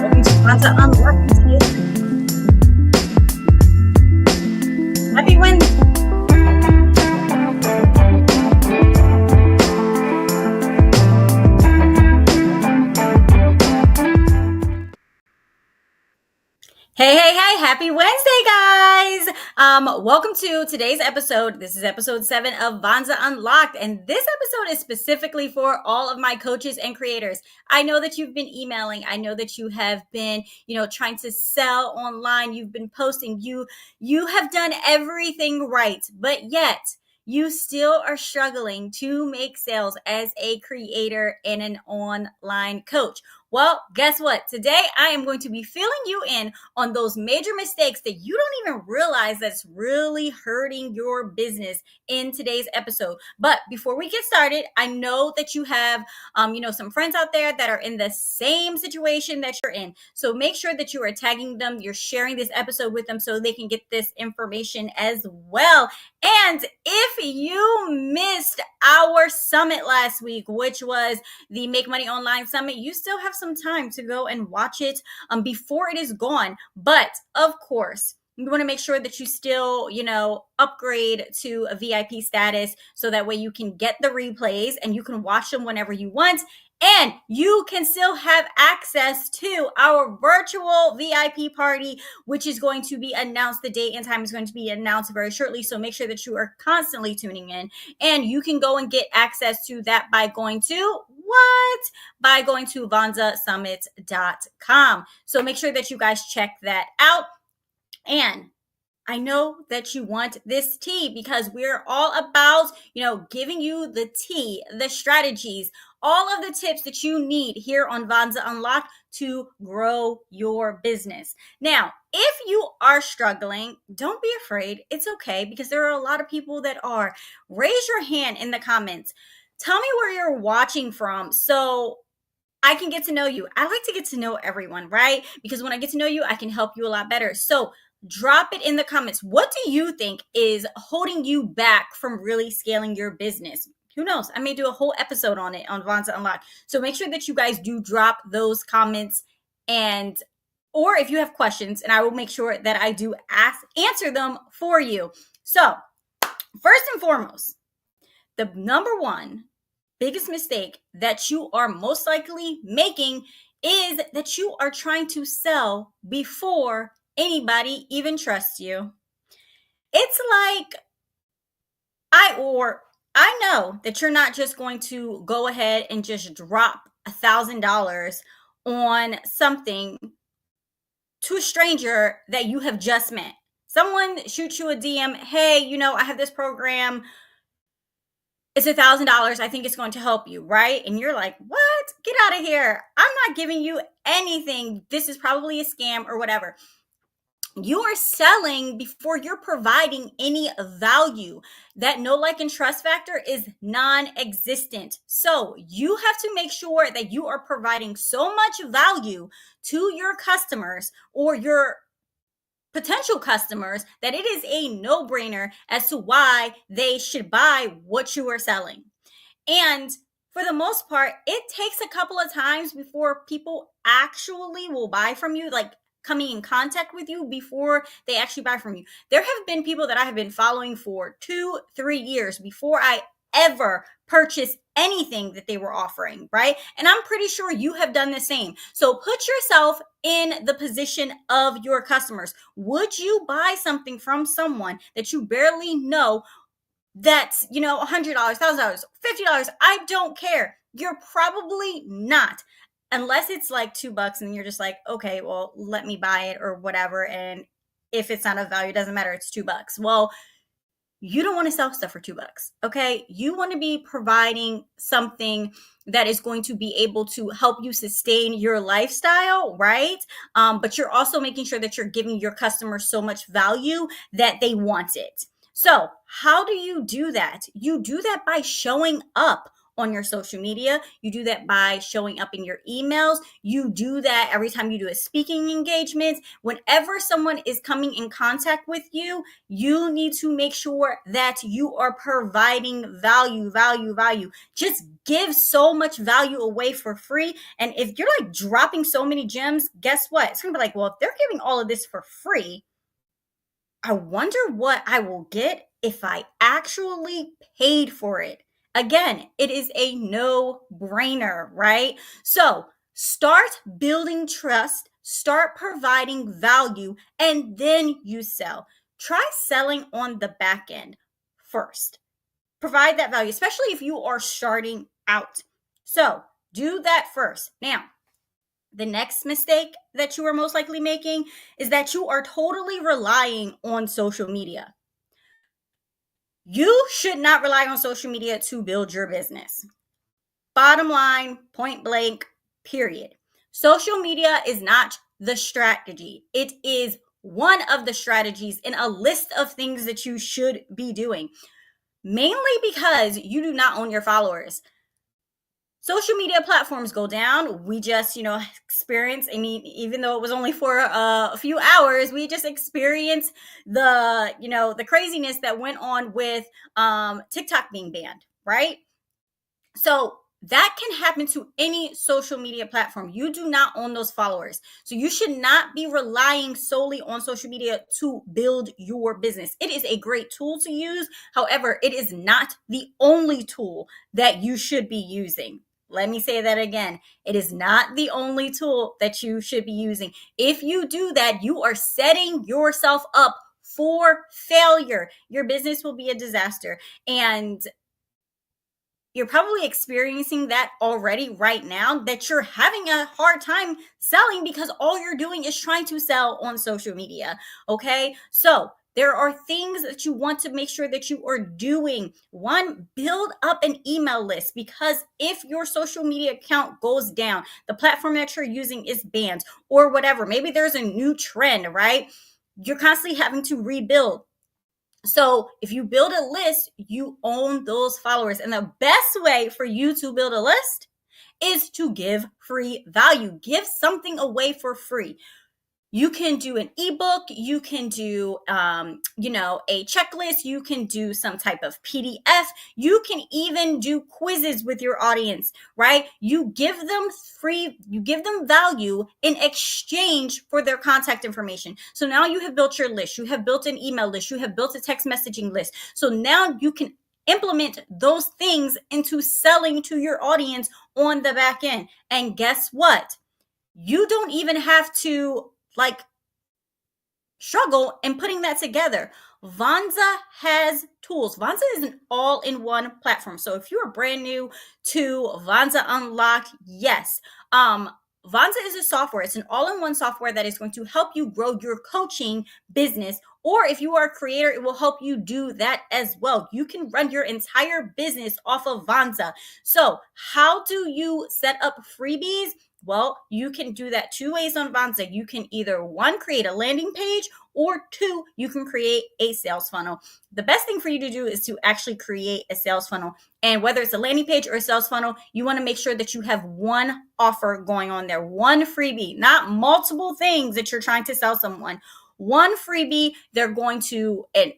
Welcome to Vonza Unlocked. Happy Wednesday. Hey, happy Wednesday, guys. Welcome to today's episode. This is episode 7 of Vonza Unlocked, and this episode is specifically for all of my coaches and creators. I know that you've been emailing. I know that you have been, trying to sell online. You've been posting. You have done everything right, but yet you still are struggling to make sales as a creator and an online coach. Well, guess what? Today, I am going to be filling you in on those major mistakes that you don't even realize that's really hurting your business in today's episode. But before we get started, I know that you have, some friends out there that are in the same situation that you're in. So make sure that you are tagging them, you're sharing this episode with them so they can get this information as well. And if you missed our summit last week, which was the Make Money Online Summit, you still have some time to go and watch it before it is gone. But of course, you want to make sure that you still, upgrade to a VIP status so that way you can get the replays and you can watch them whenever you want. And you can still have access to our virtual VIP party, which is going to be announced. The date and time is going to be announced very shortly. So make sure that you are constantly tuning in. And you can go and get access to that by going to By going to vonzasummit.com. So make sure that you guys check that out. And I know that you want this tea because we're all about, giving you the tea, the strategies, all of the tips that you need here on Vonza Unlocked to grow your business. Now, if you are struggling, don't be afraid. It's okay because there are a lot of people that are. Raise your hand in the comments. Tell me where you're watching from so I can get to know you. I like to get to know everyone, right? Because when I get to know you, I can help you a lot better. So drop it in the comments. What do you think is holding you back from really scaling your business? Who knows? I may do a whole episode on it on Vonza Unlocked. So make sure that you guys do drop those comments or if you have questions, and I will make sure that I do answer them for you. So first and foremost, the number one biggest mistake that you are most likely making is that you are trying to sell before anybody even trusts you. It's like, I know that you're not just going to go ahead and just drop $1,000 on something to a stranger that you have just met. Someone shoots you a DM, hey, I have this program. It's $1,000. I think it's going to help you, right? And you're like, what? Get out of here. I'm not giving you anything. This is probably a scam or whatever. You are selling before you're providing any value. That know, like, and trust factor is non-existent. So you have to make sure that you are providing so much value to your customers or your potential customers that it is a no-brainer as to why they should buy what you are selling. And for the most part, it takes a couple of times before people actually will buy from you, like coming in contact with you before they actually buy from you. There have been people that I have been following for 2-3 years before I ever purchased anything that they were offering, right? And I'm pretty sure you have done the same. So put yourself in the position of your customers. Would you buy something from someone that you barely know that's, $100, $1,000, $50? I don't care. You're probably not. Unless it's like $2 and you're just like, okay, well, let me buy it or whatever. And if it's not of value, it doesn't matter. It's $2. Well, you don't want to sell stuff for $2. Okay. You want to be providing something that is going to be able to help you sustain your lifestyle, right? But you're also making sure that you're giving your customers so much value that they want it. So how do you do that? You do that by showing up on your social media. You do that by showing up in your emails. You do that every time you do a speaking engagement. Whenever someone is coming in contact with you, you need to make sure that you are providing value, value, value. Just give so much value away for free. And if you're like dropping so many gems, guess what? It's going to be like, well, if they're giving all of this for free, I wonder what I will get if I actually paid for it. Again, it is a no brainer, right? So start building trust, start providing value, and then you sell. Try selling on the back end first. Provide that value, especially if you are starting out. So do that first. Now, the next mistake that you are most likely making is that you are totally relying on social media. You should not rely on social media to build your business. Bottom line, point blank, period. Social media is not the strategy. It is one of the strategies in a list of things that you should be doing, mainly because you do not own your followers. Social media platforms go down. We just, experience, even though it was only for a few hours, we just experienced the craziness that went on with TikTok being banned, right? So that can happen to any social media platform. You do not own those followers. So you should not be relying solely on social media to build your business. It is a great tool to use. However, it is not the only tool that you should be using. Let me say that again. It is not the only tool that you should be using. If you do that, you are setting yourself up for failure. Your business will be a disaster. And you're probably experiencing that already right now, that you're having a hard time selling because all you're doing is trying to sell on social media. Okay. So there are things that you want to make sure that you are doing. One, build up an email list, because if your social media account goes down, the platform that you're using is banned or whatever, maybe there's a new trend, right? You're constantly having to rebuild. So if you build a list, you own those followers. And the best way for you to build a list is to give free value. Give something away for free. You can do an ebook, you can do, a checklist, you can do some type of PDF, you can even do quizzes with your audience, right? You give them free, you give them value in exchange for their contact information. So now you have built your list, you have built an email list, you have built a text messaging list. So now you can implement those things into selling to your audience on the back end. And guess what? You don't even have to struggle in putting that together. Vonza has tools. Vonza is an all-in-one platform. So if you are brand new to Vonza Unlocked, yes. Vonza is a software. It's an all-in-one software that is going to help you grow your coaching business. Or if you are a creator, it will help you do that as well. You can run your entire business off of Vonza. So how do you set up freebies? Well, you can do that two ways on Vonza. You can either, one, create a landing page, or two, you can create a sales funnel. The best thing for you to do is to actually create a sales funnel. And whether it's a landing page or a sales funnel, you want to make sure that you have one offer going on there, one freebie, not multiple things that you're trying to sell someone. One freebie, they're going to, and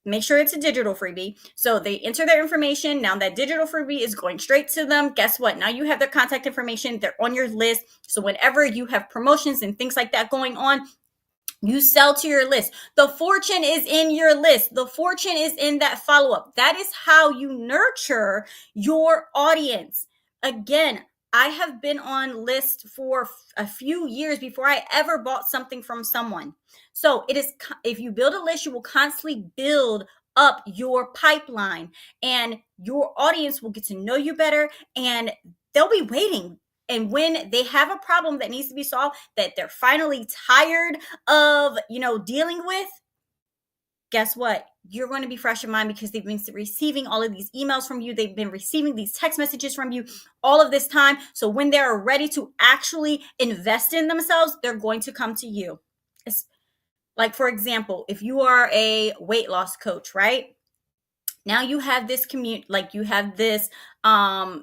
make sure it's a digital freebie. So they enter their information. Now that digital freebie is going straight to them. Guess what? Now you have their contact information. They're on your list. So whenever you have promotions and things like that going on, you sell to your list. The fortune is in your list. The fortune is in that follow-up. That is how you nurture your audience. Again, I have been on lists for a few years before I ever bought something from someone. So it is, if you build a list, you will constantly build up your pipeline, and your audience will get to know you better, and they'll be waiting. And when they have a problem that needs to be solved, that they're finally tired of, dealing with, guess what? You're going to be fresh in mind, because they've been receiving all of these emails from you. They've been receiving these text messages from you all of this time. So when they're ready to actually invest in themselves, they're going to come to you. It's like, for example, if you are a weight loss coach, right? Now you have this community, like you have this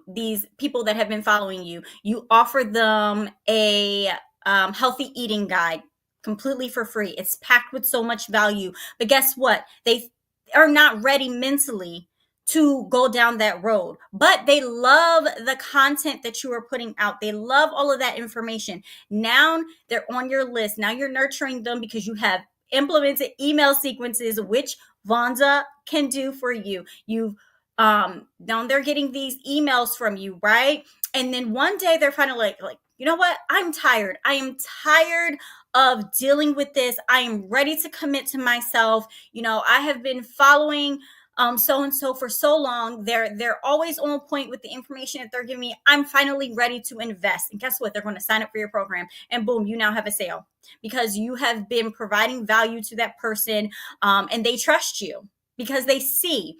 these people that have been following you. You offer them a healthy eating guide completely for free. It's packed with so much value, but guess what, they are not ready mentally to go down that road, but they love the content that you are putting out. They love all of that information. Now they're on your list. Now you're nurturing them because you have implemented email sequences, which Vonza can do for you. You've now they're getting these emails from you, right? And then one day they're finally like, you know what? I'm tired. I am tired of dealing with this. I am ready to commit to myself. You know, I have been following so and so for so long. They're always on point with the information that they're giving me. I'm finally ready to invest. And guess what? They're going to sign up for your program, and boom, you now have a sale because you have been providing value to that person, and they trust you because they see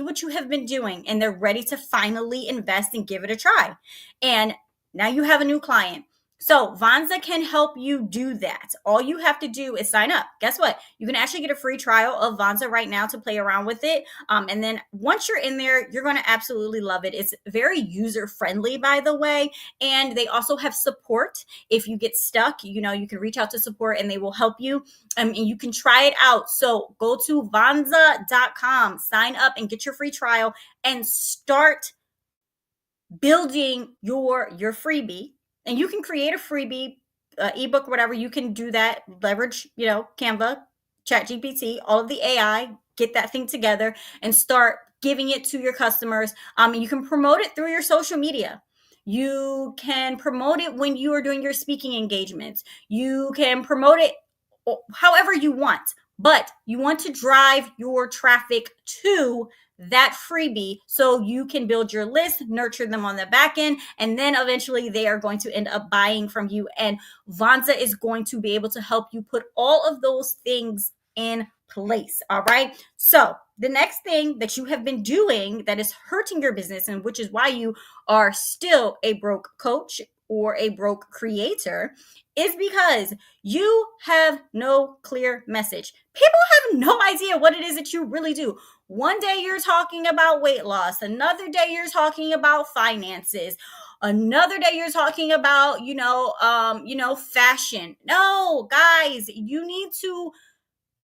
what you have been doing, and they're ready to finally invest and give it a try. And now you have a new client. So Vonza can help you do that. All you have to do is sign up. Guess what? You can actually get a free trial of Vonza right now to play around with it. And then once you're in there, you're going to absolutely love it. It's very user friendly, by the way. And they also have support. If you get stuck, you know, you can reach out to support and they will help you. And you can try it out. So go to Vonza.com, sign up and get your free trial and start building your freebie. And you can create a freebie, ebook, whatever. You can do that, leverage, you know, Canva, Chat GPT, all of the AI, get that thing together and start giving it to your customers. And you can promote it through your social media. You can promote it when you are doing your speaking engagements. You can promote it however you want, but you want to drive your traffic to that freebie so you can build your list, nurture them on the back end, and then eventually they are going to end up buying from you. And Vonza is going to be able to help you put all of those things in place. All right. So the next thing that you have been doing that is hurting your business, and which is why you are still a broke coach or a broke creator, is because you have no clear message. People have no idea what it is that you really do. One day you're talking about weight loss, another day you're talking about finances, another day you're talking about, fashion. No, guys, you need to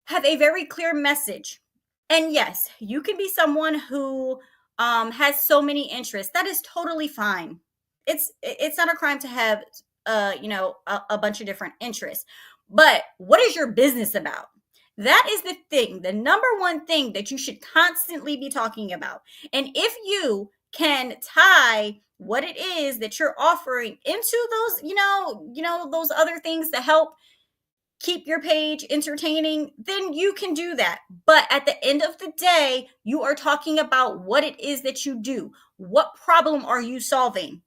have a very clear message. And yes, you can be someone who has so many interests. That is totally fine. It's not a crime to have a bunch of different interests. But what is your business about? That is the thing, the number one thing that you should constantly be talking about. And if you can tie what it is that you're offering into those, those other things to help keep your page entertaining, then you can do that. But at the end of the day, you are talking about what it is that you do. What problem are you solving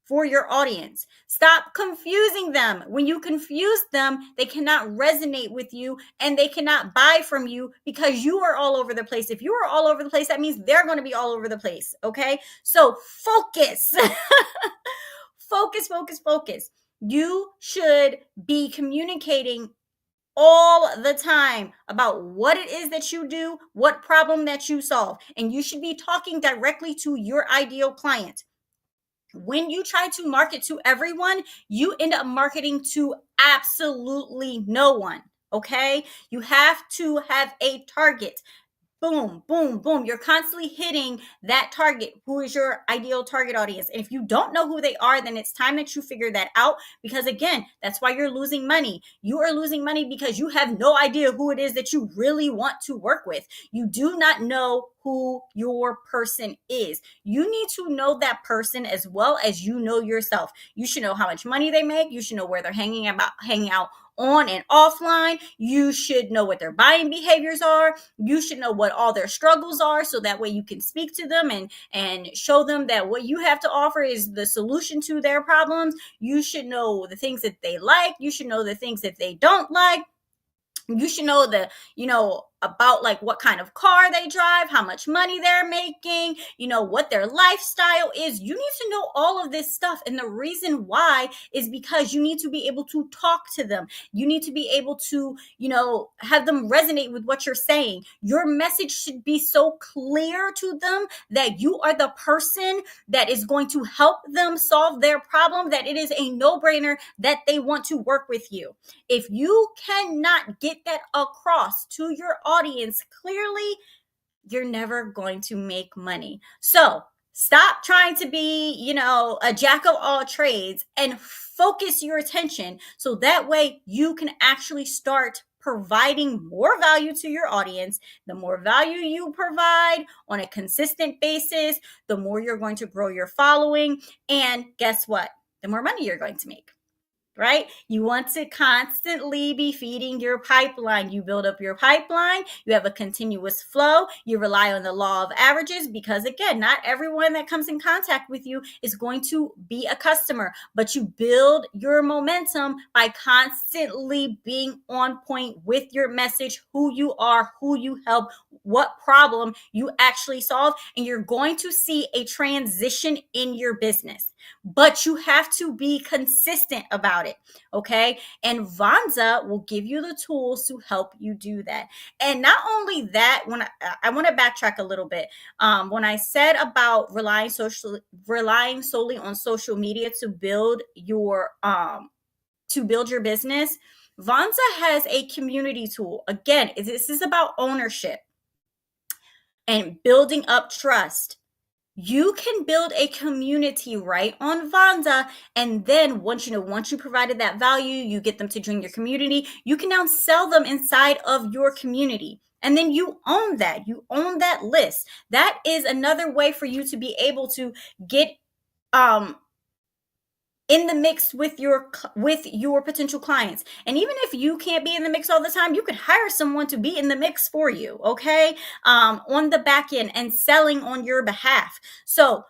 for your audience? Stop confusing them. When you confuse them, they cannot resonate with you and they cannot buy from you because you are all over the place. If you are all over the place, that means they're going to be all over the place. Okay. So focus, focus. You should be communicating all the time about what it is that you do, what problem that you solve. And you should be talking directly to your ideal client. When you try to market to everyone, you end up marketing to absolutely no one. Okay. You have to have a target. Boom, boom, boom. You're constantly hitting that target. Who is your ideal target audience? And if you don't know who they are, then it's time that you figure that out. Because again, that's why you're losing money. You are losing money because you have no idea who it is that you really want to work with. You do not know who your person is. You need to know that person as well as you know yourself. You should know how much money they make. You should know where they're hanging out on and offline. You should know what their buying behaviors are. You should know what all their struggles are, so that way you can speak to them and show them that what you have to offer is the solution to their problems. You should know the things that they like. You should know the things that they don't like. You should know about like what kind of car they drive, how much money they're making, what their lifestyle is. You need to know all of this stuff. And the reason why is because you need to be able to talk to them. You need to be able to, have them resonate with what you're saying. Your message should be so clear to them that you are the person that is going to help them solve their problem, that it is a no-brainer that they want to work with you. If you cannot get that across to your audience clearly, you're never going to make money. So stop trying to be, a jack of all trades and focus your attention so that way you can actually start providing more value to your audience. The more value you provide on a consistent basis, the more you're going to grow your following. And guess what? The more money you're going to make. Right? You want to constantly be feeding your pipeline. You build up your pipeline. You have a continuous flow. You rely on the law of averages because, again, not everyone that comes in contact with you is going to be a customer, but you build your momentum by constantly being on point with your message, who you are, who you help, what problem you actually solve, and you're going to see a transition in your business. But you have to be consistent about it, okay? And Vonza will give you the tools to help you do that. And not only that, when I want to backtrack a little bit. When I said about relying solely on social media to build your business, Vonza has a community tool. Again, this is about ownership and building up trust. You can build a community right on Vonza. And then once you provided that value, you get them to join your community. You can now sell them inside of your community. And then you own that. You own that list. That is another way for you to be able to get in the mix with your potential clients. And even if you can't be in the mix all the time, you could hire someone to be in the mix for you, okay? On the back end and selling on your behalf. So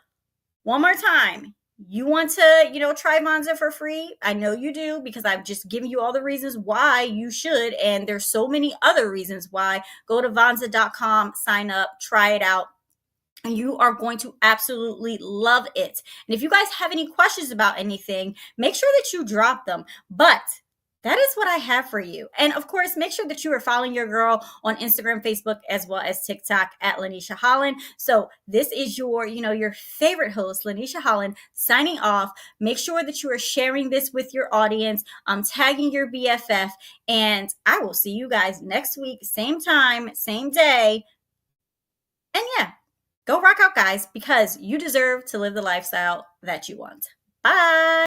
one more time, you want to, try Vonza for free? I know you do, because I've just given you all the reasons why you should. And there's so many other reasons why. Go to Vonza.com, sign up, try it out. And you are going to absolutely love it. And if you guys have any questions about anything, make sure that you drop them. But that is what I have for you. And of course, make sure that you are following your girl on Instagram, Facebook, as well as TikTok at Lanisha Holland. So this is your favorite host, Lanisha Holland, signing off. Make sure that you are sharing this with your audience, tagging your BFF, and I will see you guys next week, same time, same day. And yeah, go rock out, guys, because you deserve to live the lifestyle that you want. Bye.